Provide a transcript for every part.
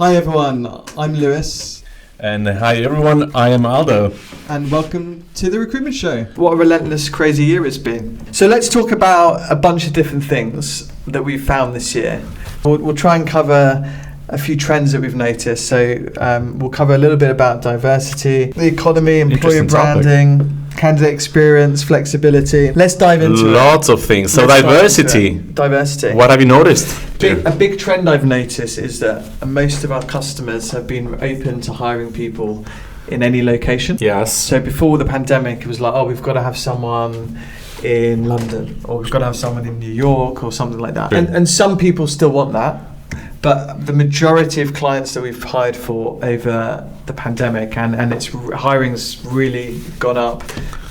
Hi everyone, I'm Lewis. And hi everyone, I am Aldo. And welcome to the Recruitment Show. What a relentless, crazy year it's been. So let's talk about a bunch of different things that we've found this year. We'll try and cover a few trends that we've noticed. So we'll cover a little bit about diversity, the economy, employer branding, candidate experience, flexibility. Let's dive into lots of things. So diversity. What have you noticed? A big trend I've noticed is that most of our customers have been open to hiring people in any location. Yes. So before the pandemic, it was like, oh, we've got to have someone in London, or we've got to have someone in New York, or something like that. And some people still want that. But the majority of clients that we've hired for over the pandemic, and its hiring's really gone up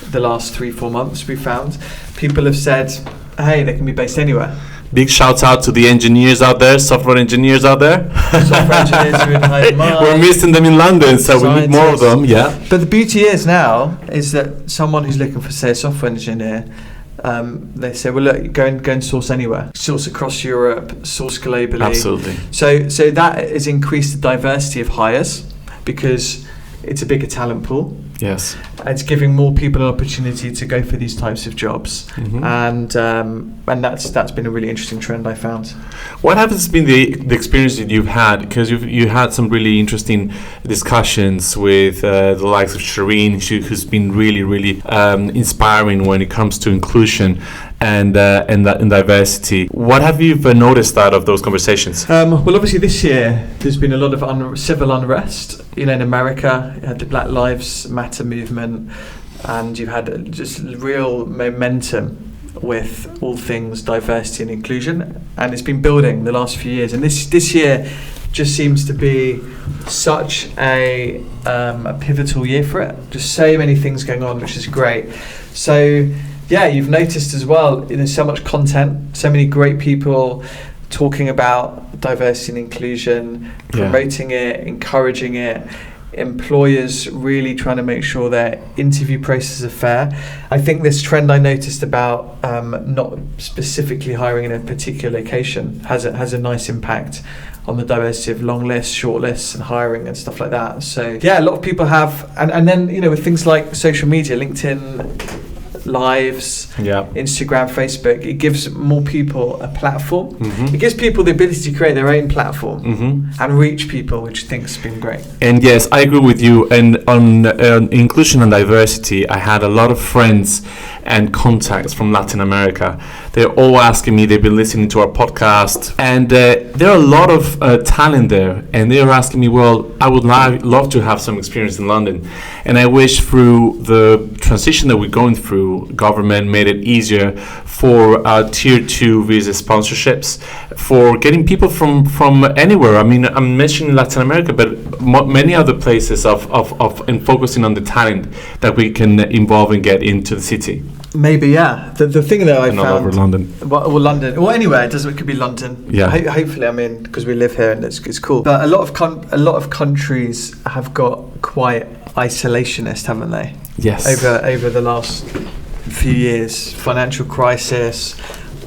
the last 3-4 months, we found, people have said, hey, they can be based anywhere. Big shout out to the engineers out there, software engineers out there. Software engineers who are in high demand. We're missing them in London, so we need more of them, yeah. But the beauty is that someone who's looking for, say, a software engineer, they say, well, look, go and source anywhere. Source across Europe, source globally. Absolutely. So that has increased the diversity of hires because it's a bigger talent pool. Yes. It's giving more people an opportunity to go for these types of jobs. Mm-hmm. And that's been a really interesting trend I found. What has been the experience that you've had? Because you had some really interesting discussions with the likes of Shireen, who's been really inspiring when it comes to inclusion and diversity. What have you noticed out of those conversations? Well, obviously this year there's been a lot of civil unrest. In America, you had the Black Lives Matter movement, and you've had just real momentum with all things diversity and inclusion, and it's been building the last few years. And this year just seems to be such a pivotal year for it. Just so many things going on, which is great. So yeah, you've noticed as well, there's so much content, so many great people talking about diversity and inclusion, promoting it, encouraging it, employers really trying to make sure their interview processes are fair. I think this trend I noticed about not specifically hiring in a particular location has a nice impact on the diversity of long lists, short lists, and hiring and stuff like that. So yeah, a lot of people have, and then with things like social media, LinkedIn Lives, Instagram, Facebook, it gives more people a platform. Mm-hmm. It gives people the ability to create their own platform and reach people, which I think has been great. And yes, I agree with you. And on inclusion and diversity, I had a lot of friends and contacts from Latin America. They're all asking me, they've been listening to our podcast, and there are a lot of talent there, and they're asking me, well, I would love to have some experience in London. And I wish through the transition that we're going through, government made it easier for tier 2 visa sponsorships, for getting people from anywhere. I mean, I'm mentioning Latin America, but many other places of focusing on the talent that we can involve and get into the city. Maybe, yeah. The thing that I found... Not over London. Well, London. Well, anywhere. It could be London. Yeah. Hopefully, because we live here and it's cool. But a lot of countries have got quite isolationist, haven't they? Yes. Over the last few years, financial crisis.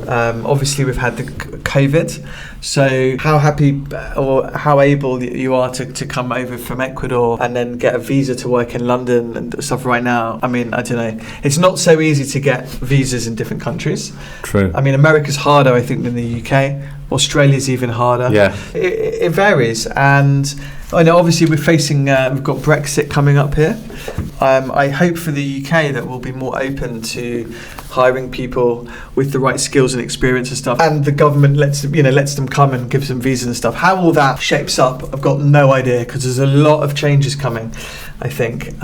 Obviously, we've had the COVID. So how happy or how able you are to come over from Ecuador and then get a visa to work in London and stuff right now. I mean, I don't know. It's not so easy to get visas in different countries. True. I mean, America's harder, I think, than the UK. Australia's even harder. Yeah. It varies. And I know obviously we're facing, we've got Brexit coming up here. I hope for the UK that we'll be more open to hiring people with the right skills and experience and stuff, and the government lets them come and gives them visas and stuff. How all that shapes up, I've got no idea, because there's a lot of changes coming, I think.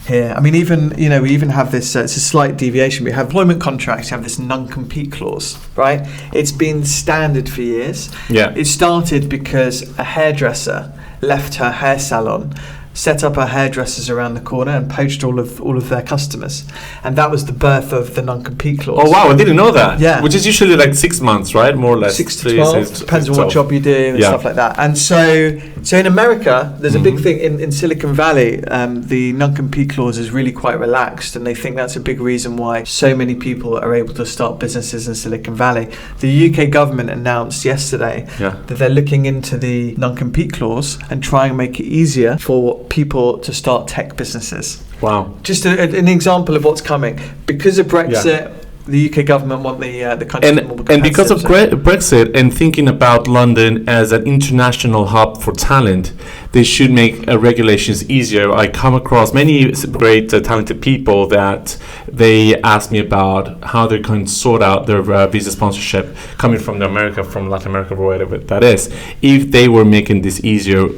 Here, I mean, we even have this. It's a slight deviation. We have employment contracts. You have this non-compete clause, right? It's been standard for years. Yeah. It started because a hairdresser left her hair salon set up her hairdressers around the corner and poached all of their customers, and that was the birth of the non-compete clause. Oh wow, I didn't know that. Yeah. Which is usually like 6 months, right? More or less. 6 to 12, depends on what job you do and Yeah. stuff like that. And so in America, there's a big thing in Silicon Valley. The non-compete clause is really quite relaxed, and they think that's a big reason why so many people are able to start businesses in Silicon Valley. The UK government announced yesterday that they're looking into the non-compete clause and try and make it easier for people to start tech businesses. Wow. Just an example of what's coming. Because of Brexit, the UK government want the country to be more competitive. And because of Brexit and thinking about London as an international hub for talent, they should make regulations easier. I come across many great talented people that they ask me about how they're going to sort out their visa sponsorship coming from America, from Latin America, or whatever that is. If they were making this easier,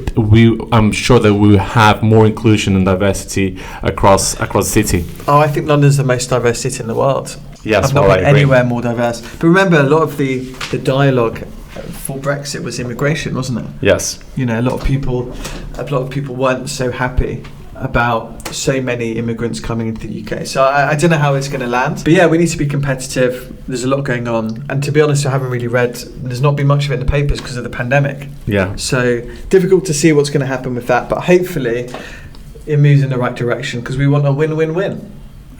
I'm sure that we will have more inclusion and diversity across the city. Oh, I think London's the most diverse city in the world. Yes, I've not been anywhere more diverse. But remember, a lot of the dialogue for Brexit was immigration, wasn't it? Yes. You know, a lot of people weren't so happy about so many immigrants coming into the UK. So I don't know how it's going to land. But yeah, we need to be competitive. There's a lot going on. And to be honest, I haven't really read, there's not been much of it in the papers because of the pandemic. Yeah. So difficult to see what's going to happen with that. But hopefully it moves in the right direction because we want a win-win-win.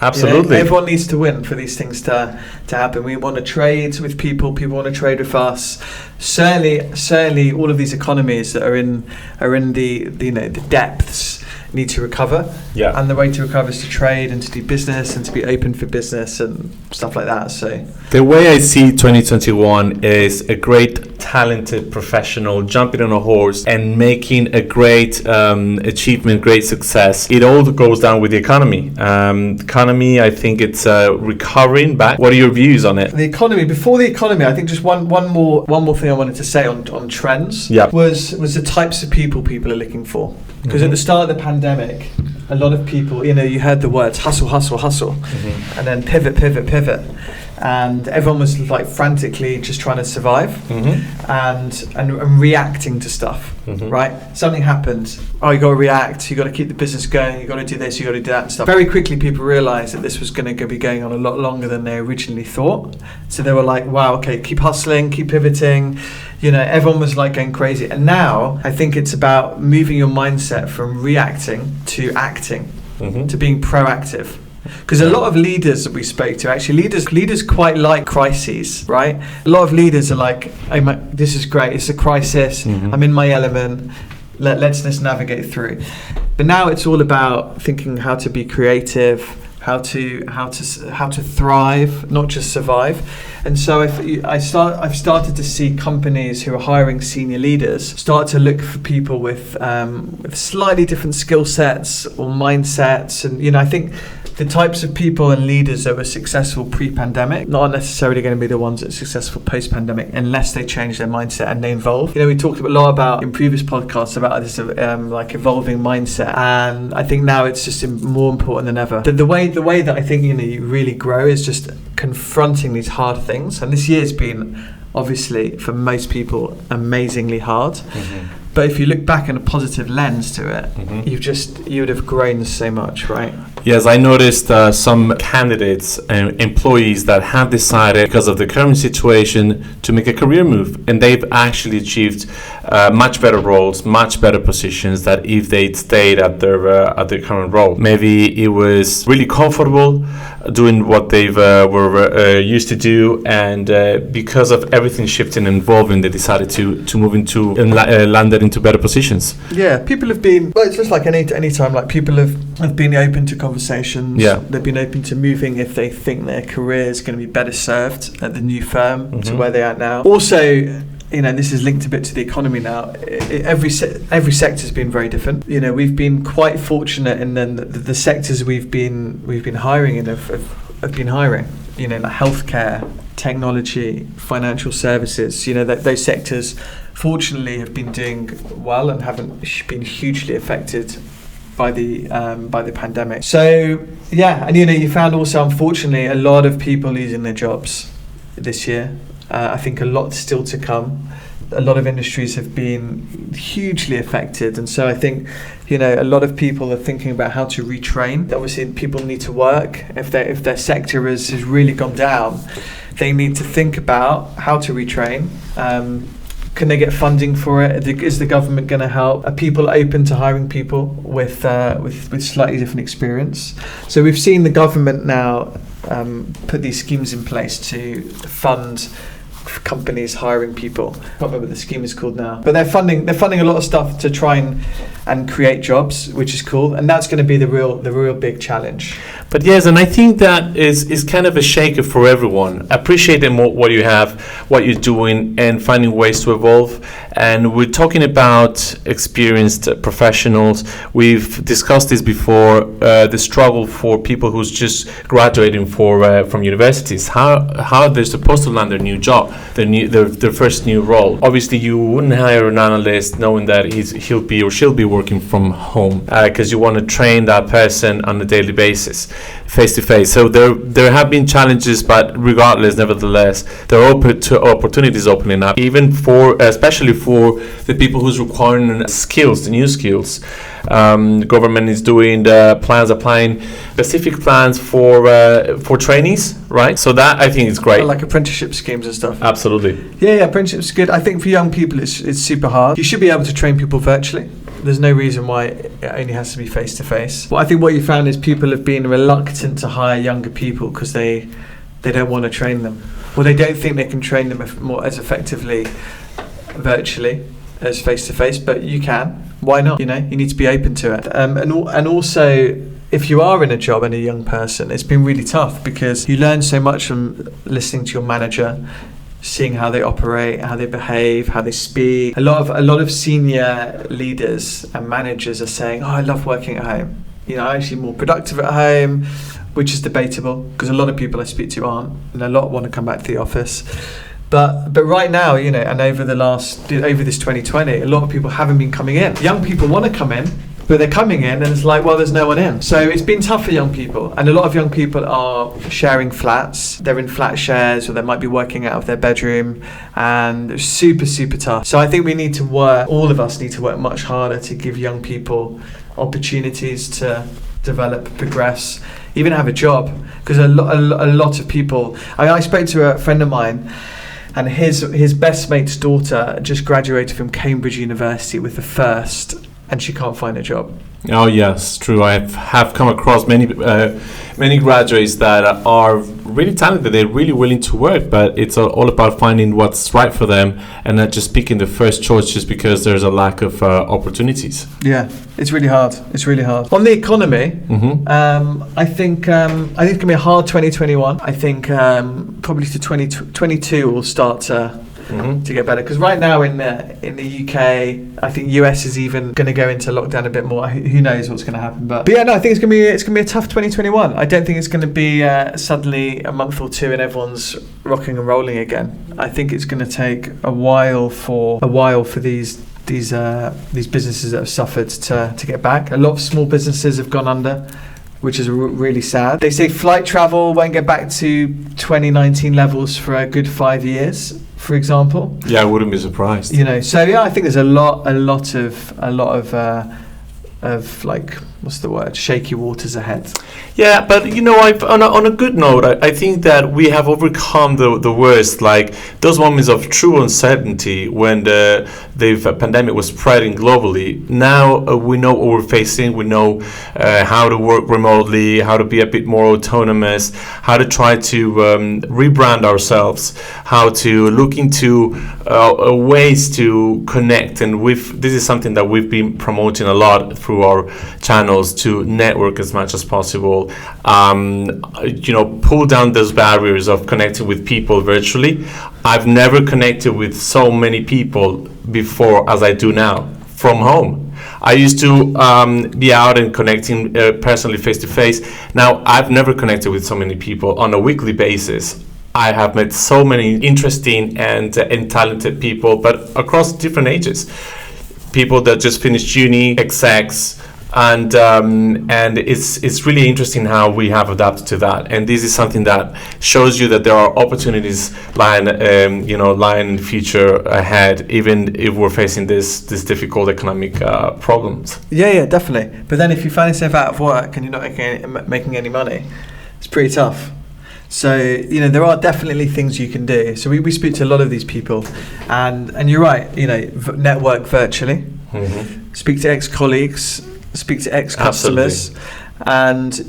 Absolutely. You know, everyone needs to win for these things to happen. We want to trade with people want to trade with us. Certainly all of these economies that are in the depths need to recover. Yeah. And the way to recover is to trade and to do business and to be open for business and stuff like that. So the way I see 2021 is a great talented professional jumping on a horse and making a great achievement, great success. It all goes down with the economy. Economy, I think it's recovering back. What are your views on it? The economy. Before the economy, I think just one more thing I wanted to say on trends. Yeah. Was the types of people are looking for. Because at the start of the pandemic, a lot of people, you heard the words hustle, and then pivot. And everyone was like frantically just trying to survive and reacting to stuff, right? Something happened. Oh, you got to react. You got to keep the business going. You got to do this. You got to do that and stuff. Very quickly, people realized that this was going to be going on a lot longer than they originally thought. So they were like, wow, okay, keep hustling, keep pivoting. Everyone was like going crazy. And now I think it's about moving your mindset from reacting to acting, to being proactive. Because a lot of leaders that we spoke to, actually, leaders quite like crises, right? A lot of leaders are like, hey, this is great, it's a crisis, I'm in my element, let's just navigate through. But now it's all about thinking how to be creative, how to thrive, not just survive. And so I've started to see companies who are hiring senior leaders start to look for people with slightly different skill sets or mindsets. And I think the types of people and leaders that were successful pre-pandemic not necessarily going to be the ones that are successful post-pandemic unless they change their mindset and they evolve. We talked a lot about in previous podcasts about this evolving mindset, and I think now it's just more important than ever. The way that I think you really grow is just confronting these hard things. And this year's been obviously for most people amazingly hard. But if you look back in a positive lens to it, you would have grown so much, right? Yes, I noticed some candidates and employees that have decided because of the current situation to make a career move, and they've actually achieved much better roles, much better positions than if they'd stayed at their current role. Maybe it was really comfortable doing what they were used to do, and because of everything shifting and evolving, they decided to move into and landed into better positions. Yeah, people have been, well, it's just like any time, like people have been open to conversations. Yeah. They've been open to moving if they think their career is going to be better served at the new firm to where they are now. Also, this is linked a bit to the economy now. Every sector has been very different. We've been quite fortunate in then the sectors we've been hiring in have been hiring. Like healthcare, technology, financial services. Those sectors, fortunately, have been doing well and haven't been hugely affected by the pandemic. So yeah, and you found also, unfortunately, a lot of people losing their jobs this year. I think a lot still to come. a lot of industries have been hugely affected, and so I think, a lot of people are thinking about how to retrain. Obviously, people need to work. If their sector has really gone down, they need to think about how to retrain. Can they get funding for it? Is the government going to help? Are people open to hiring people with slightly different experience? So we've seen the government now put these schemes in place to fund companies hiring people. I can't remember what the scheme is called now, but they're funding a lot of stuff to try and create jobs, which is cool, and that's going to be the real big challenge. But yes, and I think that is kind of a shaker for everyone. Appreciating what you have, what you're doing, and finding ways to evolve. And we're talking about experienced professionals. We've discussed this before, the struggle for people who's just graduating from universities, how they're supposed to land their new job, their first new role. Obviously, you wouldn't hire an analyst knowing that he'll be or she'll be working from home, because you want to train that person on a daily basis, face to face. So there have been challenges, but regardless, nevertheless, there are opportunities opening up, even especially for the people who's requiring skills, the new skills. Government is doing applying specific plans for trainees, right? So that I think is great. Like apprenticeship schemes and stuff. Absolutely. Yeah, apprenticeship's good. I think for young people it's super hard. You should be able to train people virtually. There's no reason why it only has to be face to face. Well, I think what you found is people have been reluctant to hire younger people because they don't want to train them, or they don't think they can train them more as effectively virtually as face to face. But you can. Why not? You need to be open to it. And also, if you are in a job and a young person, it's been really tough because you learn so much from listening to your manager, seeing how they operate, how they behave, how they speak. A lot of senior leaders and managers are saying, "Oh, I love working at home. I'm actually more productive at home," which is debatable because a lot of people I speak to aren't, and a lot want to come back to the office. But right now, and over this 2020, a lot of people haven't been coming in. Young people want to come in, but they're coming in and it's like, well, there's no one in. So it's been tough for young people. And a lot of young people are sharing flats. They're in flat shares, or they might be working out of their bedroom, and it's super, super tough. So I think all of us need to work much harder to give young people opportunities to develop, progress, even have a job. Because a lot of people, I spoke to a friend of mine, and his best mate's daughter just graduated from Cambridge University with the first, and she can't find a job. Oh yes, true. I have come across many graduates that are really talented. They're really willing to work, but it's all about finding what's right for them and not just picking the first choice just because there's a lack of opportunities. Yeah, it's really hard. On the economy, I think it's going to be a hard 2021. I think probably to 2022 we'll start to get better, because right now in the UK, I think US is even going to go into lockdown a bit more. Who knows what's going to happen? But yeah, no, I think it's going to be a tough 2021. I don't think it's going to be suddenly a month or two and everyone's rocking and rolling again. I think it's going to take a while for these businesses that have suffered to get back. A lot of small businesses have gone under, which is really sad. They say flight travel won't get back to 2019 levels for a good 5 years, for example. Yeah, I wouldn't be surprised. So yeah, I think there's a lot of like, what's the word? Shaky waters ahead. Yeah, but on a good note, I think that we have overcome the worst, like those moments of true uncertainty when the pandemic was spreading globally. Now we know what we're facing. We know how to work remotely, how to be a bit more autonomous, how to try to rebrand ourselves, how to look into ways to connect. And this is something that we've been promoting a lot through our channels, to network as much as possible, pull down those barriers of connecting with people virtually. I've never connected with so many people before as I do now from home. I used to be out and connecting personally face to face. Now I've never connected with so many people on a weekly basis. I have met so many interesting and talented people, but across different ages. People that just finished uni, execs, and it's really interesting how we have adapted to that. And this is something that shows you that there are opportunities lying in the future ahead, even if we're facing this difficult economic problems. Yeah, definitely. But then if you find yourself out of work and you're not making any money, it's pretty tough. So, there are definitely things you can do. So we speak to a lot of these people, and you're right, network virtually, speak to ex-colleagues, speak to ex-customers. Absolutely. And,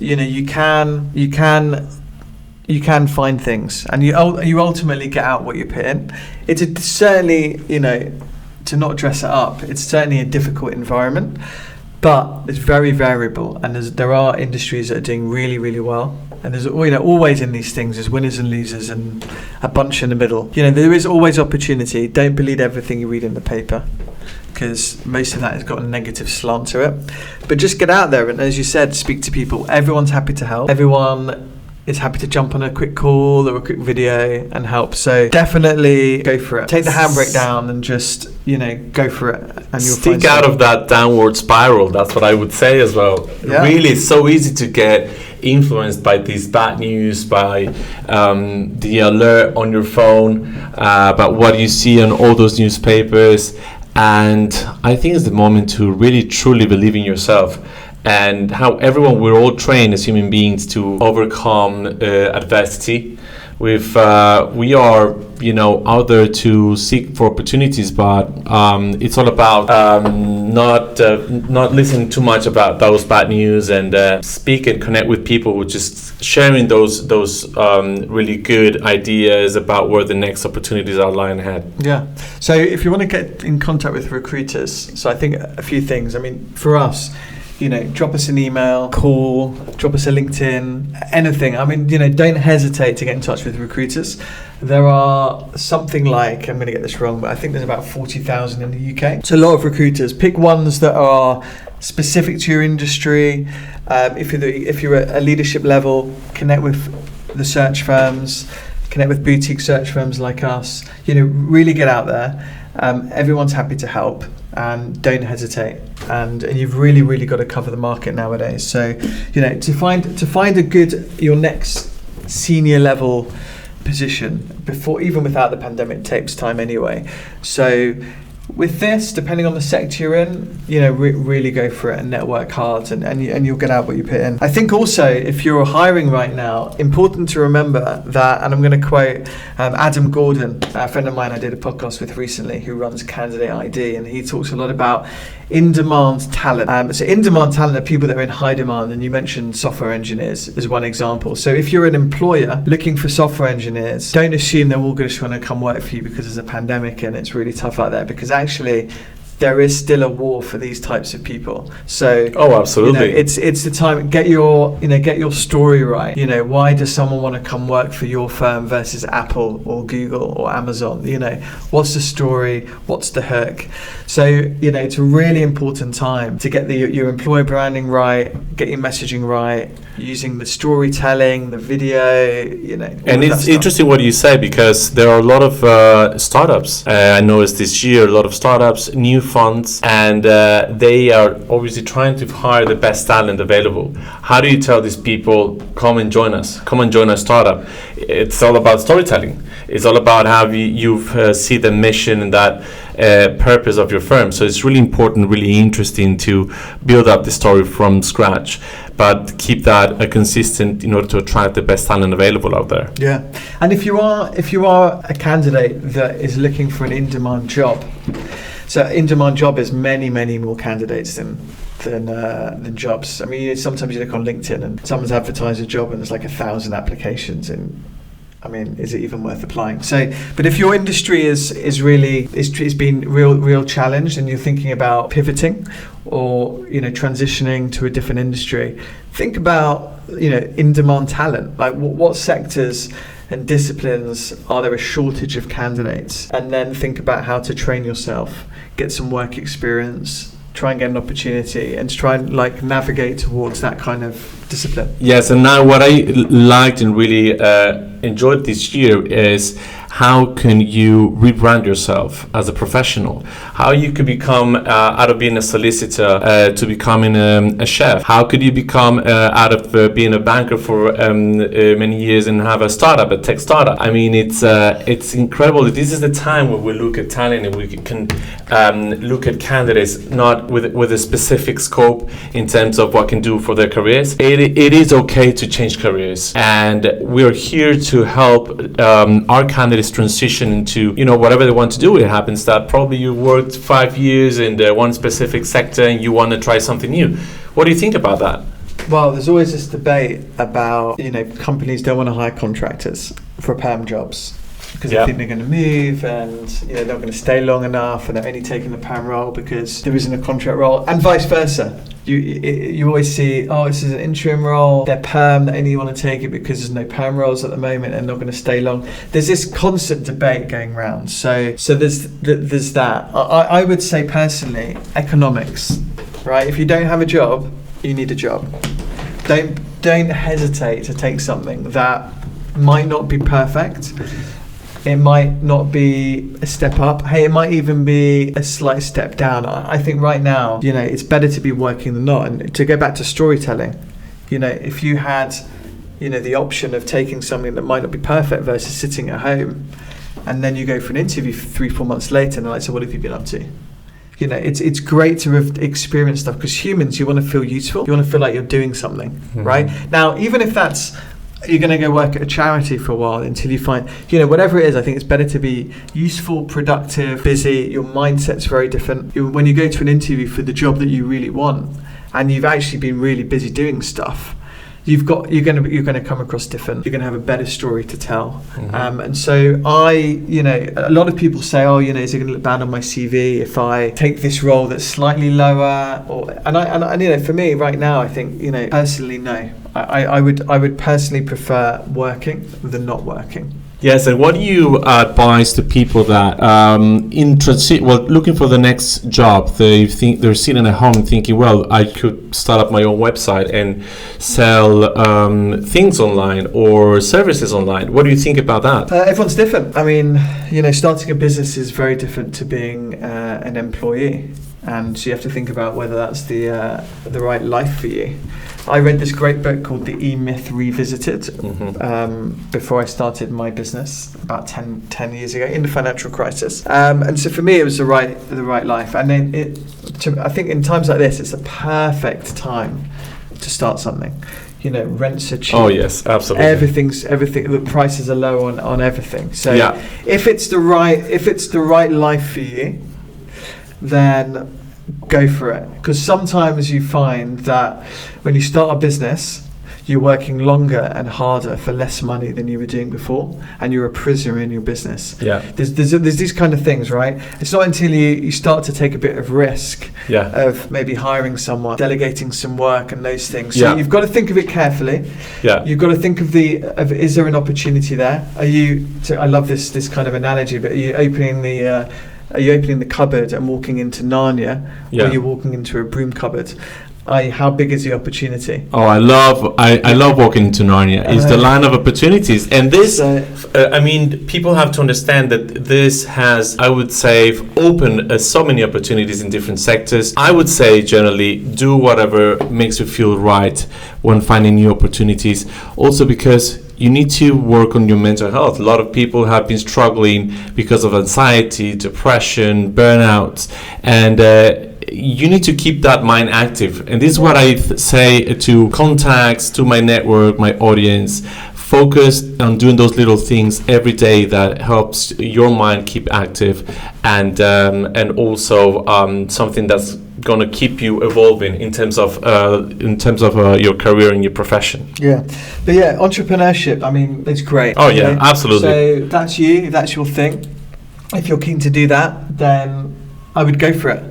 you can find things, and you ultimately get out what you put in. It's certainly, to not dress it up, it's certainly a difficult environment, but it's very variable, and there are industries that are doing really, really well. And there's always in these things there's winners and losers and a bunch in the middle. There is always opportunity. Don't believe everything you read in the paper, because most of that has got a negative slant to it. But just get out there and, as you said, speak to people. Everyone's happy to help. Everyone is happy to jump on a quick call or a quick video and help. So definitely go for it. Take the handbrake down and just, go for it. And you'll stick out of that downward spiral. That's what I would say as well. Yeah. Really, it's so easy to get influenced by this bad news, by the alert on your phone, about what you see on all those newspapers. And I think it's the moment to really truly believe in yourself, and how we're all trained as human beings to overcome adversity. We are out there to seek for opportunities, but it's all about not listening too much about those bad news, and speak and connect with people with just sharing those really good ideas about where the next opportunities are lying ahead. Yeah. So if you want to get in contact with recruiters, so I think a few things. I mean, for us, drop us an email, call, drop us a LinkedIn, anything. I mean, don't hesitate to get in touch with recruiters. There are something like, I'm going to get this wrong, but I think there's about 40,000 in the UK. It's a lot of recruiters. Pick ones that are specific to your industry. If you're at a leadership level, connect with the search firms, connect with boutique search firms like us. Really get out there. Everyone's happy to help, and don't hesitate. And you've really, really got to cover the market nowadays. So, to find your next senior level position even without the pandemic takes time anyway. So with this, depending on the sector you're in, really go for it and network hard, and you'll get out what you put in. I think also, if you're hiring right now, important to remember that, and I'm going to quote Adam Gordon, a friend of mine I did a podcast with recently, who runs Candidate ID, and he talks a lot about in-demand talent. So in-demand talent are people that are in high demand, and you mentioned software engineers as one example. So if you're an employer looking for software engineers, don't assume they're all just going to come work for you because there's a pandemic and it's really tough out there, because actually there is still a war for these types of people. So absolutely, it's the time. Get your story right. Why does someone want to come work for your firm versus Apple or Google or Amazon? What's the story? What's the hook? So it's a really important time to get your employer branding right, get your messaging right, using the storytelling, the video. And it's interesting what you say, because there are a lot of startups. I noticed this year a lot of startups, new funds, and they are obviously trying to hire the best talent available. How do you tell these people, come and join us, come and join our startup? It's all about storytelling. It's all about how you see the mission and that purpose of your firm. So it's really important, really interesting to build up the story from scratch, but keep that consistent in order to attract the best talent available out there. Yeah, and if you are a candidate that is looking for an in-demand job, so in-demand job is many, many more candidates than jobs. I mean, sometimes you look on LinkedIn and someone's advertised a job and there's like 1,000 applications, and I mean, is it even worth applying? So, but if your industry is been real challenged, and you're thinking about pivoting or transitioning to a different industry, think about in-demand talent. Like what sectors and disciplines are there a shortage of candidates, and then think about how to train yourself, get some work experience, try and get an opportunity, and try and navigate towards that kind of discipline. Yes, and now what I liked and really enjoyed this year is how can you rebrand yourself as a professional? How you could become out of being a solicitor to becoming a chef? How could you become out of being a banker for many years and have a startup, a tech startup? I mean, it's incredible. This is the time where we look at talent and we can look at candidates not with a specific scope in terms of what can do for their careers. It is okay to change careers, and we're here to help our candidates transition into whatever they want to do. It happens that probably you worked 5 years in one specific sector and you want to try something new. What do you think about that? Well, there's always this debate about companies don't want to hire contractors for perm jobs because they think they're going to move and they're not going to stay long enough, and they're only taking the perm role because there isn't a contract role, and vice versa. You always see, this is an interim role, they're perm, they only want to take it because there's no perm roles at the moment and not going to stay long. There's this constant debate going around. So there's that. I would say personally, economics, right? If you don't have a job, you need a job. Don't hesitate to take something that might not be perfect. It might not be a step up. Hey, it might even be a slight step down. I think right now, it's better to be working than not. And to go back to storytelling, if you had, the option of taking something that might not be perfect versus sitting at home, and then you go for an interview 3-4 months later, and they're like, so what have you been up to? It's great to have experienced stuff, because humans, you want to feel useful. You want to feel like you're doing something, right? Now, even if that's, you're going to go work at a charity for a while until you find, whatever it is, I think it's better to be useful, productive, busy. Your mindset's very different. When you go to an interview for the job that you really want, and you've actually been really busy doing stuff, you're going to come across different. You're going to have a better story to tell. And so a lot of people say, is it going to look bad on my CV if I take this role that's slightly lower? And for me right now, I think, personally, no. I would personally prefer working than not working. Yes, and what do you advise to people that looking for the next job? They're sitting at home thinking, well, I could start up my own website and sell things online or services online. What do you think about that? Everyone's different. I mean, starting a business is very different to being an employee, and so you have to think about whether that's the right life for you. I read this great book called The E-Myth Revisited before I started my business about 10 years ago in the financial crisis. And so for me, it was the right life. And then I think in times like this, it's a perfect time to start something. Rents are cheap. Oh yes, absolutely. Everything. The prices are low on everything. So if it's the right life for you, then go for it. Because sometimes you find that when you start a business, you're working longer and harder for less money than you were doing before, and you're a prisoner in your business. There's these kind of things, right? It's not until you start to take a bit of risk of maybe hiring someone, delegating some work and those things. So you've got to think of it carefully. You've got to think of is there an opportunity there? I love this kind of analogy, but are you opening the cupboard and walking into Narnia, or are you walking into a broom cupboard? How big is the opportunity? Oh, I love walking into Narnia. It's the land of opportunities, and this. People have to understand that this has, I would say, opened so many opportunities in different sectors. I would say generally do whatever makes you feel right when finding new opportunities. Also because you need to work on your mental health. A lot of people have been struggling because of anxiety, depression, burnout, and you need to keep that mind active. And this is what I say to contacts, to my network, my audience. Focus on doing those little things every day that helps your mind keep active, and also something that's going to keep you evolving in terms of your career and your profession. But entrepreneurship, it's great. Oh yeah, absolutely. So that's you, if that's your thing. If you're keen to do that, then I would go for it.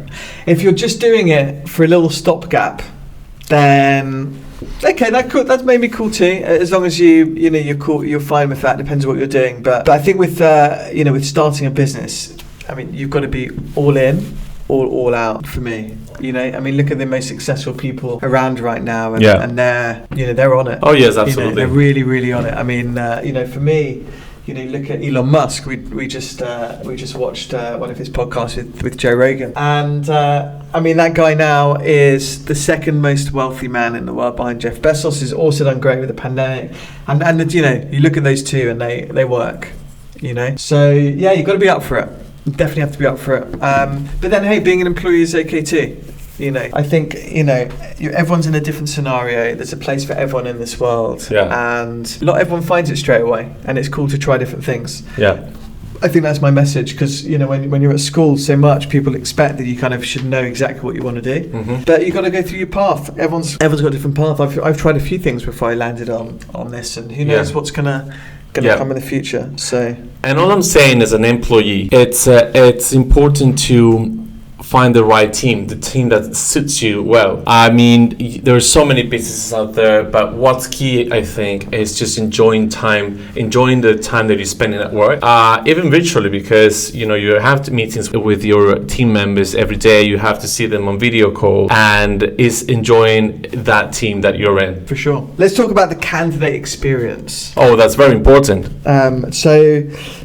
If you're just doing it for a little stopgap, then okay, that's maybe cool too. As long as you're cool, you're fine with that. Depends on what you're doing. But I think with starting a business, you've got to be all in. all out for me. I mean, look at the most successful people around right now, and, Yeah. and they're on it. Oh yes, absolutely. They're really, really on it. I mean, for me, look at Elon Musk. We just watched one of his podcasts with Joe Rogan, and I mean, that guy now is the second most wealthy man in the world behind Jeff Bezos. Who's also done great with the pandemic, and you look at those two and they work. So yeah, you've got to be up for it. You definitely have to be up for it. But then, hey, being an employee is okay too. I think everyone's in a different scenario. There's a place for everyone in this world, and not everyone finds it straight away. And it's cool to try different things. Yeah. I think that's my message, because when you're at school so much, people expect that you kind of should know exactly what you want to do. Mm-hmm. But you've got to go through your path. Everyone's got a different path. I've tried a few things before I landed on this, and who knows what's gonna come in the future. So, and all I'm saying as an employee, it's important to find the right team, the team that suits you well. I mean, there are so many businesses out there, but what's key, I think, is just enjoying the time that you're spending at work, even virtually, because you have meetings with your team members every day. You have to see them on video call, and is enjoying that team that you're in. For sure. Let's talk about the candidate experience. Oh, that's very important. So,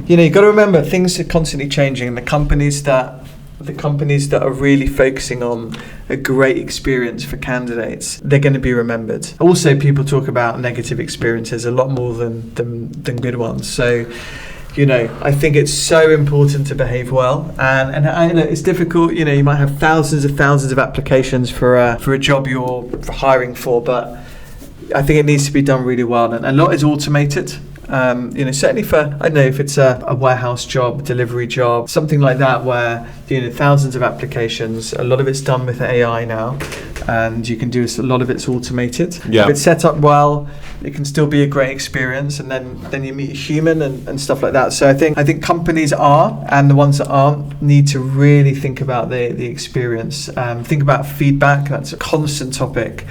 you've got to remember, things are constantly changing, and the companies that are really focusing on a great experience for candidates, they're going to be remembered. Also, people talk about negative experiences a lot more than good ones. So, I think it's so important to behave well, and I know it's difficult. You might have thousands of applications for a job you're hiring for, but I think it needs to be done really well, and a lot is automated. Certainly for, I don't know, if it's a warehouse job, delivery job, something like that, where thousands of applications, a lot of it's done with AI now, and you can do a lot of it's automated. Yeah. If it's set up well, it can still be a great experience, and then you meet a human and stuff like that. So I think companies and the ones that aren't, need to really think about the experience. Think about feedback. That's a constant topic.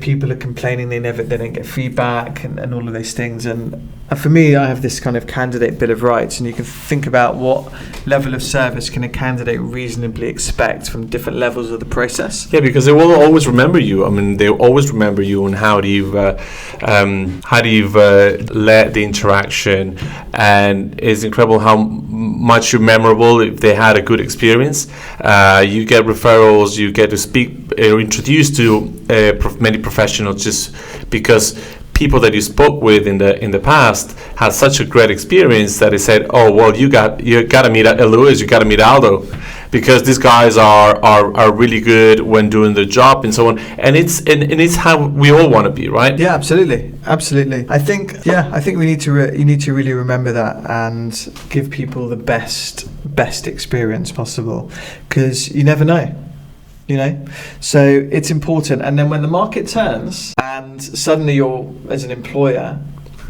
People are complaining they don't get feedback and all of those things, and for me, I have this kind of candidate bill of rights, and you can think about what level of service can a candidate reasonably expect from different levels of the process. Yeah, because they will always remember you. I mean, they always remember you and how you've led the interaction, and it's incredible how much you're memorable if they had a good experience. You get referrals, you get to speak or introduced to many professionals just because people that you spoke with in the past had such a great experience that they said, "Oh, well, you got to meet Lewis, you got to meet Aldo, because these guys are really good when doing the job," and so on. And it's how we all want to be, right? Yeah, absolutely. I think we need to you need to really remember that and give people the best experience possible, because you never know. So it's important. And then when the market turns and suddenly you're, as an employer,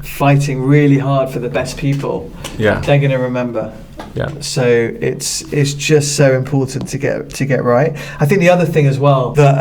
fighting really hard for the best people, they're going to remember. Yeah. So it's just so important to get right. I think the other thing as well that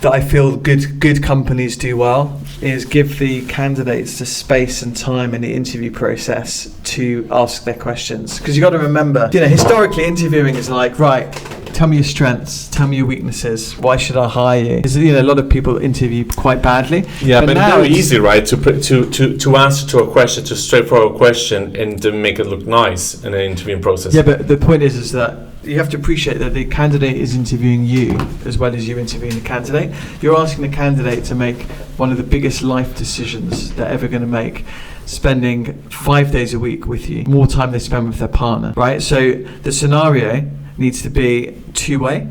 I feel good companies do well is give the candidates the space and time in the interview process to ask their questions. Because you got to remember, historically interviewing is like, right, tell me your strengths, tell me your weaknesses, why should I hire you? Because a lot of people interview quite badly. Yeah, but now it's easy, right, to answer to a question, to straightforward question, and to make it look nice in an interviewing process. Yeah, but the point is that you have to appreciate that the candidate is interviewing you as well as you interviewing the candidate. You're asking the candidate to make one of the biggest life decisions they're ever going to make, spending 5 days a week with you, more time they spend with their partner, right? So the scenario needs to be two-way.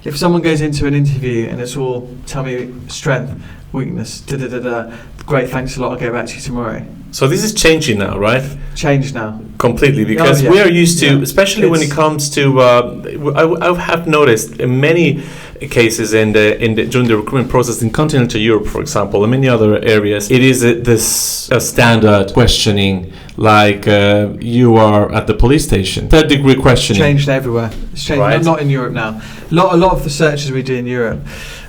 If someone goes into an interview and it's all, tell me strength, weakness, great, thanks a lot, I'll get back to you tomorrow. So this is changing now, right? Changed now. Completely, because we are used to, especially when it comes to, I have noticed in many cases during the recruitment process in continental Europe, for example, and many other areas, it is this standard questioning, like you are at the police station. Third degree questioning. Changed everywhere. It's changed, right? Not in Europe now. A lot of the searches we do in Europe,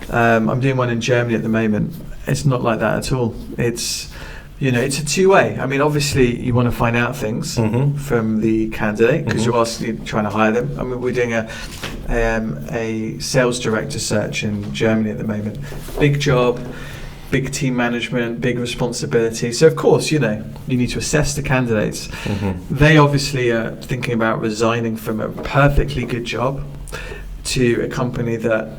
I'm doing one in Germany at the moment. It's not like that at all. It's It's a two-way. I mean, obviously, you want to find out things from the candidate because you're trying to hire them. I mean, we're doing a sales director search in Germany at the moment. Big job, big team management, big responsibility. So, of course, you need to assess the candidates. They obviously are thinking about resigning from a perfectly good job to a company that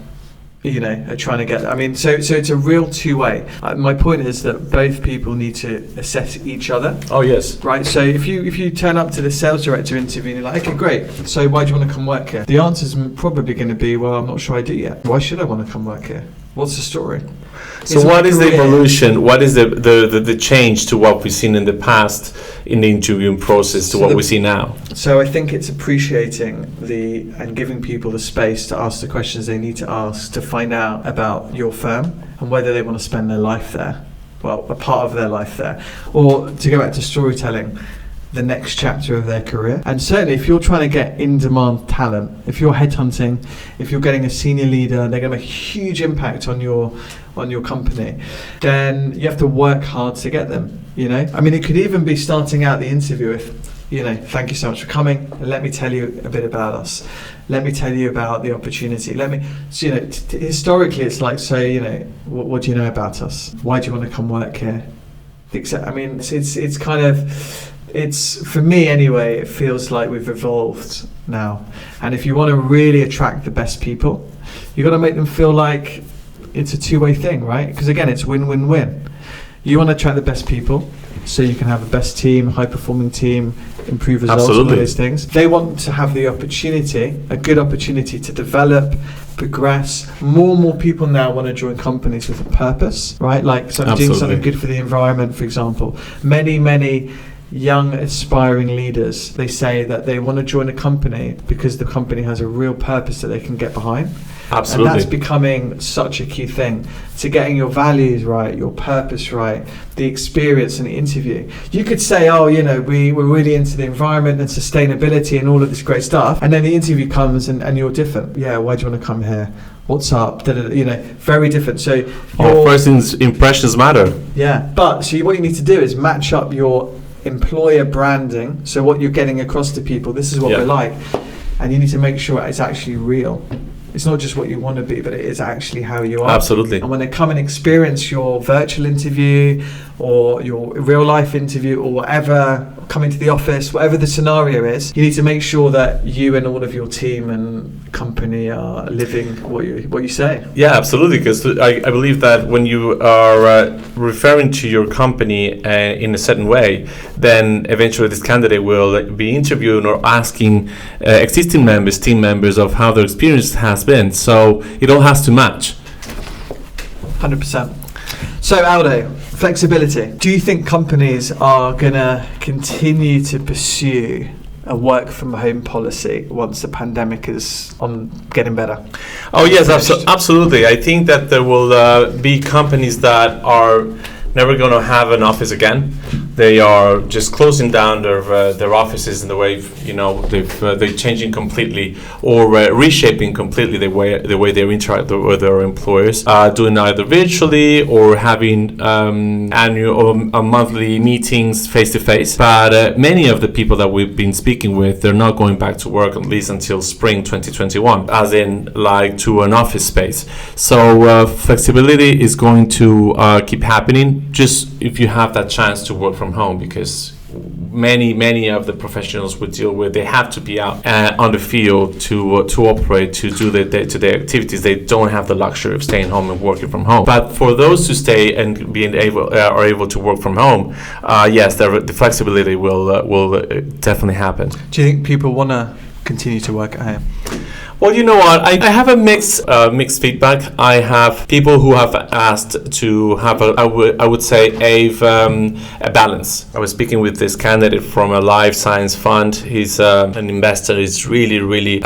are trying to get. I mean, so it's a real two-way. My point is that both people need to assess each other. Oh yes. Right. So if you turn up to the sales director interview and you're like, okay, great. So why do you want to come work here? The answer's probably going to be, well, I'm not sure I do yet. Why should I want to come work here? What's the story? So what is the evolution? What is the change to what we've seen in the past in the interviewing process to what we see now? So I think it's appreciating and giving people the space to ask the questions they need to ask to find out about your firm and whether they want to spend their life there, well, a part of their life there, or to go back to storytelling, the next chapter of their career. And certainly if you're trying to get in-demand talent, if you're headhunting, if you're getting a senior leader, they're going to make a huge impact on your company, then you have to work hard to get them. I mean, it could even be starting out the interview with, thank you so much for coming. Let me tell you a bit about us. Let me tell you about the opportunity. Historically, it's like, what do you know about us? Why do you want to come work here? I mean, it's kind of, for me anyway, it feels like we've evolved now. And if you want to really attract the best people, you've got to make them feel like it's a two-way thing, right? Because again, it's win-win-win. You want to attract the best people so you can have a best team, high-performing team, improve results, Absolutely. all those things. They want to have the opportunity, a good opportunity to develop, progress. More and more people now want to join companies with a purpose, right? Like, so I'm doing something good for the environment, for example. Many young aspiring leaders, they say that they want to join a company because the company has a real purpose that they can get behind. Absolutely. And that's becoming such a key thing to getting your values right, your purpose right, the experience in the interview. You could say, we're really into the environment and sustainability and all of this great stuff, and then the interview comes and you're different. Yeah, why do you want to come here? What's up? Very different. So first impressions matter. Yeah, but so what you need to do is match up your employer branding, so what you're getting across to people, this is what we're like, and you need to make sure it's actually real. It's not just what you want to be, but it is actually how you are. Absolutely. And when they come and experience your virtual interview or your real life interview or whatever, coming to the office, whatever the scenario is, you need to make sure that you and all of your team and company are living what you say. Yeah, absolutely. Because I believe that when you are referring to your company in a certain way, then eventually this candidate will be interviewing or asking existing members, team members, of how their experience has been. So it all has to match. 100%. So Aldo, flexibility. Do you think companies are going to continue to pursue a work from home policy once the pandemic is getting better? Oh yes, absolutely. I think that there will be companies that are never going to have an office again. They are just closing down their offices in the way they're changing completely or reshaping completely the way they interact with their employers, doing either virtually or having annual or monthly meetings face to face. But many of the people that we've been speaking with, they're not going back to work at least until spring 2021, as in like to an office space. So flexibility is going to keep happening, just if you have that chance to work from home, because many of the professionals we deal with, they have to be out on the field to operate, to do the day-to-day activities. They don't have the luxury of staying home and working from home. But for those who stay and are able to work from home, yes, the flexibility will definitely happen. Do you think people want to continue to work at home? Well, you know what? I have a mixed feedback. I have people who have asked to have I would say a balance. I was speaking with this candidate from a life science fund. He's an investor. He's really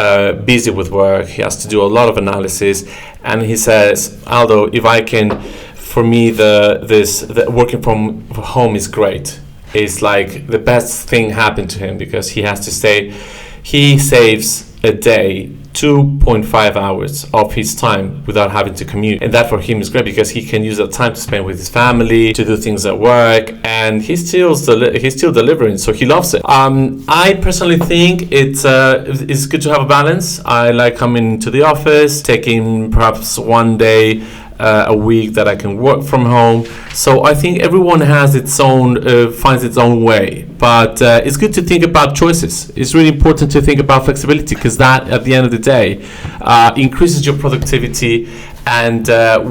busy with work. He has to do a lot of analysis, and he says, Aldo, if I can, for me, the working from home is great. It's like the best thing happened to him because he has to stay. He saves a day 2.5 hours of his time without having to commute, and that for him is great because he can use that time to spend with his family, to do things at work, and he's still delivering, so he loves it. I personally think it's good to have a balance. I like coming to the office, taking perhaps one day a week that I can work from home. So I think everyone has finds its own way, but it's good to think about choices. It's really important to think about flexibility, because that at the end of the day increases your productivity, and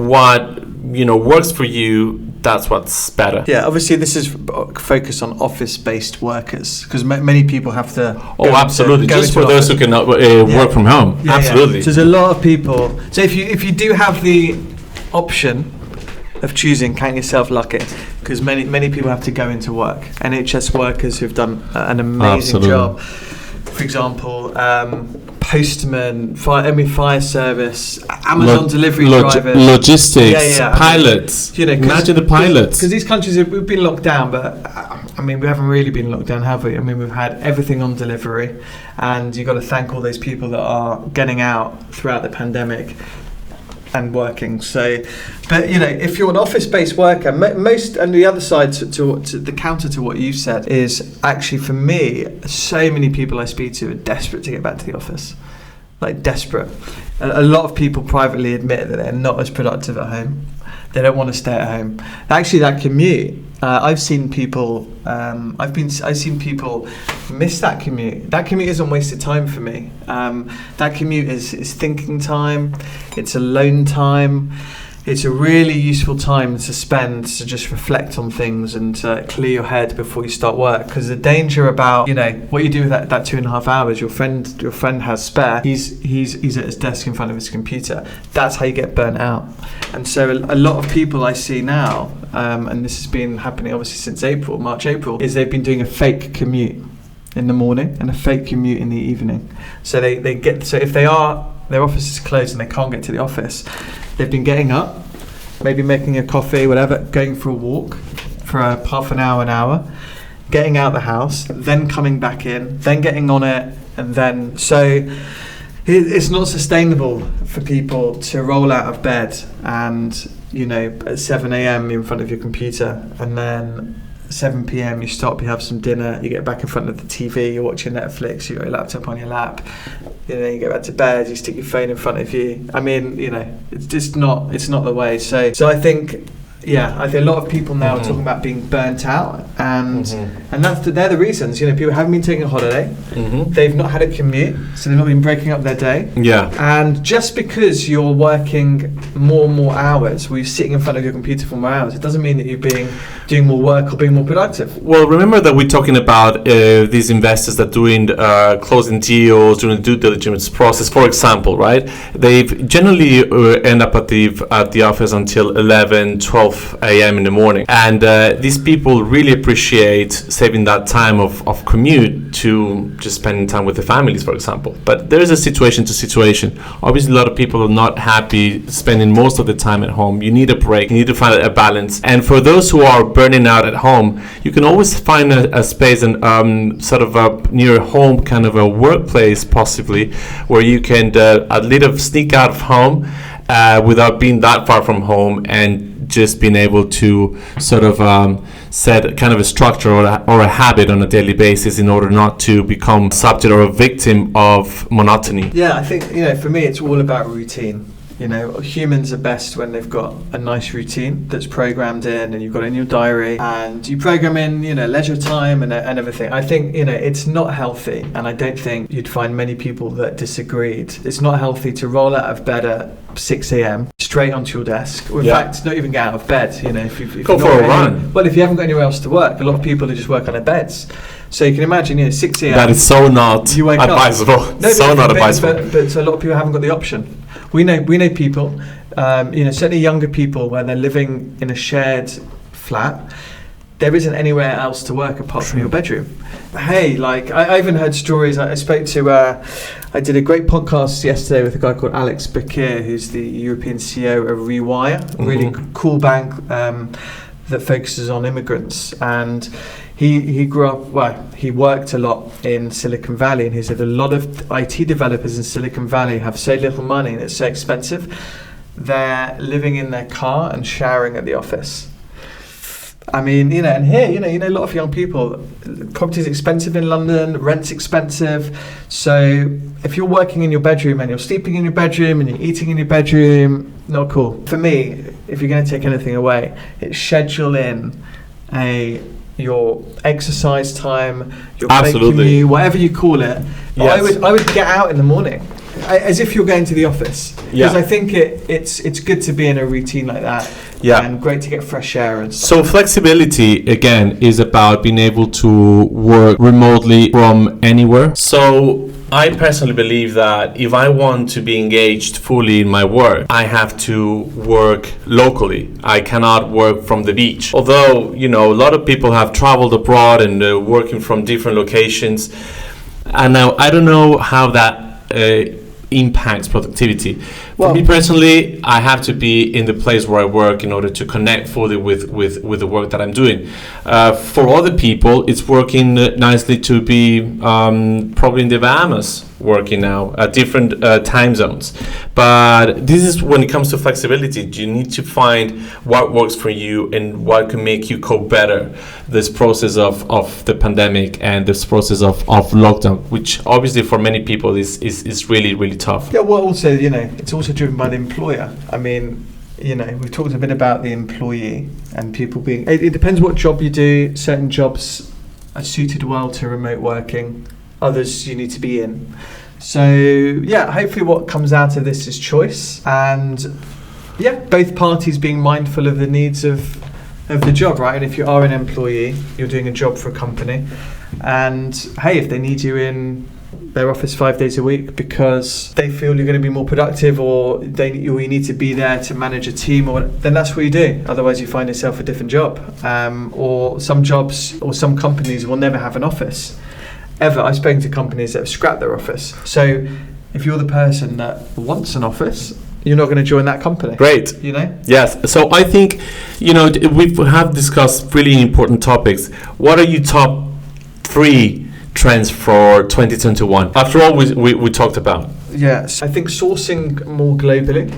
what works for you, that's what's better. Yeah, obviously this is focused on office-based workers, because many people have to. Absolutely. Just for those who cannot work from home. Yeah, absolutely. Yeah. So there's a lot of people. So if you do have the option of choosing, count yourself lucky, because many people have to go into work. NHS workers who've done an amazing job. For example, postmen, fire service, Amazon delivery drivers, logistics, pilots. Imagine the pilots. Because these countries we've been locked down, but we haven't really been locked down, have we? We've had everything on delivery, and you've got to thank all those people that are getting out throughout the pandemic and working. So, but if you're an office-based worker, most, and the other side to the counter to what you said is actually, for me, so many people I speak to are desperate to get back to the office, like desperate. A lot of people privately admit that they're not as productive at home. They don't want to stay at home. Actually, that commute, I've seen people. I've seen people miss that commute. That commute isn't wasted time for me. That commute is thinking time. It's alone time. It's a really useful time to spend to just reflect on things and to clear your head before you start work. Because the danger about what you do with that 2.5 hours, your friend has spare. He's at his desk in front of his computer. That's how you get burnt out. And so a lot of people I see now, and this has been happening obviously since March, April, is they've been doing a fake commute in the morning and a fake commute in the evening. So if their office is closed and they can't get to the office, they've been getting up, maybe making a coffee, whatever, going for a walk for half an hour, getting out the house, then coming back in, then getting on it, and then so it's not sustainable for people to roll out of bed and at 7 a.m. in front of your computer, and then 7 p.m. you stop, you have some dinner, you get back in front of the TV, you're watching Netflix, you've got your laptop on your lap, you get back to bed, you stick your phone in front of you. It's just not the way. So I think I think a lot of people now are talking about being burnt out, and they're the reasons. People haven't been taking a holiday, they've not had a commute, so they've not been breaking up their day. Yeah. And just because you're working more and more hours, or you're sitting in front of your computer for more hours, it doesn't mean that you're doing more work or being more productive. Well, remember that we're talking about these investors that doing closing deals, doing the due diligence process, for example, right? They generally end up at the office until 11, 12 a.m. in the morning, and these people really appreciate saving that time of commute to just spending time with the families, for example. But there is a situation to situation. Obviously, a lot of people are not happy spending most of the time at home. You need a break, you need to find a balance, and for those who are burning out at home, you can always find a space and sort of a near home kind of a workplace possibly, where you can a little sneak out of home without being that far from home, and just being able to sort of set kind of a structure or a habit on a daily basis in order not to become subject or a victim of monotony. Yeah, I think, for me it's all about routine. Humans are best when they've got a nice routine that's programmed in, and you've got it in your diary, and you program in, leisure time and everything. I think, it's not healthy, and I don't think you'd find many people that disagreed. It's not healthy to roll out of bed at 6 a.m. straight onto your desk, or in fact, not even get out of bed. If go for a run. Well, if you haven't got anywhere else to work, a lot of people just work on their beds. So you can imagine, 6 a.m. That is so not advisable. But a lot of people haven't got the option. We know people, certainly younger people, where they're living in a shared flat. There isn't anywhere else to work apart from your bedroom. Hey, I even heard stories. I did a great podcast yesterday with a guy called Alex Bakir, who's the European CEO of Rewire, a really cool bank that focuses on immigrants, and he grew up, he worked a lot in Silicon Valley, and he said a lot of IT developers in Silicon Valley have so little money and it's so expensive, they're living in their car and showering at the office. I mean, and here, a lot of young people, property's expensive in London, rent's expensive. So if you're working in your bedroom and you're sleeping in your bedroom and you're eating in your bedroom, not cool. For me, if you're going to take anything away, it's schedule in your exercise time, your break commute, whatever you call it. Yes. I would get out in the morning, as if you're going to the office, because I think it's good to be in a routine like that. Yeah, and great to get fresh air and stuff. So flexibility again is about being able to work remotely from anywhere. So I personally believe that if I want to be engaged fully in my work, I have to work locally. I cannot work from the beach. Although, a lot of people have traveled abroad and working from different locations. And now I don't know how that impacts productivity. For me personally, I have to be in the place where I work in order to connect fully with the work that I'm doing. For other people, it's working nicely to be probably in the Bahamas working now at different time zones. But this is when it comes to flexibility. You need to find what works for you and what can make you cope better this process of the pandemic and this process of lockdown, which obviously for many people is really, really tough. Yeah, well, also, it's also driven by the employer. I mean, we've talked a bit about the employee and people being... It depends what job you do. Certain jobs are suited well to remote working. Others you need to be in. So, hopefully what comes out of this is choice. And, both parties being mindful of the needs of the job, right? And if you are an employee, you're doing a job for a company. And, hey, if they need you in their office 5 days a week because they feel you're going to be more productive, or you need to be there to manage a team, then that's what you do. Otherwise you find yourself a different job. Or some jobs or some companies will never have an office ever. I've spoken to companies that have scrapped their office. So if you're the person that wants an office, you're not going to join that company. Great. Yes. So I think we have discussed really important topics. What are your top 3 trends for 2021? After all, we talked about. Yes, I think sourcing more globally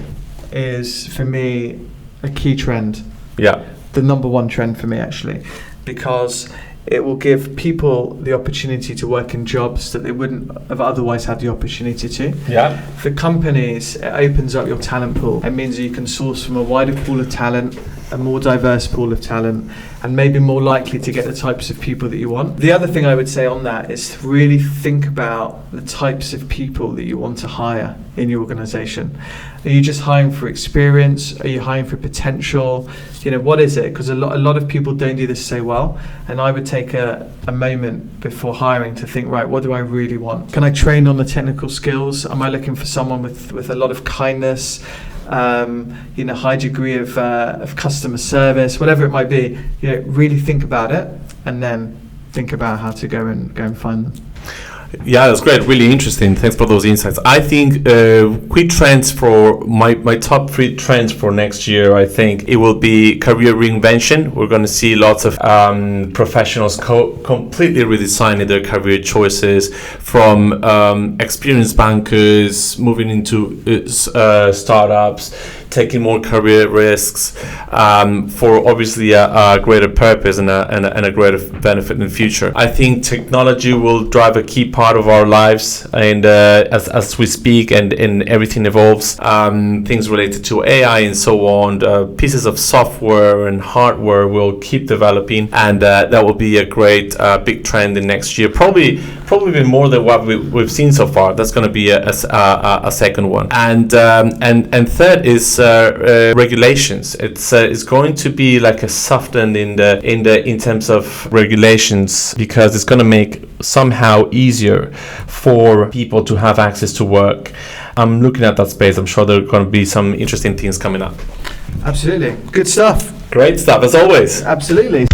is, for me, a key trend. Yeah. The number one trend for me, actually, because it will give people the opportunity to work in jobs that they wouldn't have otherwise had the opportunity to. Yeah. For companies, it opens up your talent pool. It means that you can source from a wider pool of talent, a more diverse pool of talent, and maybe more likely to get the types of people that you want. The other thing I would say on that is to really think about the types of people that you want to hire in your organisation. Are you just hiring for experience? Are you hiring for potential? What is it? Because a lot of people don't do this so well, and I would take a moment before hiring to think, right, what do I really want? Can I train on the technical skills? Am I looking for someone with a lot of kindness, high degree of customer service, whatever it might be? Really think about it, and then think about how to go and find them. Yeah, that's great. Really interesting. Thanks for those insights. I think quick trends for my top 3 trends for next year, I think it will be career reinvention. We're going to see lots of professionals completely redesigning their career choices, from experienced bankers moving into startups, taking more career risks for obviously a greater purpose and a greater benefit in the future. I think technology will drive a key part of our lives, and as we speak and everything evolves, things related to AI and so on, pieces of software and hardware will keep developing, and that will be a great big trend in next year. Probably even more than what we've seen so far. That's going to be a second one, and third is regulations. It's going to be like a soften in terms of regulations, because it's going to make somehow easier for people to have access to work. I'm looking at that space. I'm sure there are going to be some interesting things coming up. Absolutely. Good stuff. Great stuff, as always. Absolutely.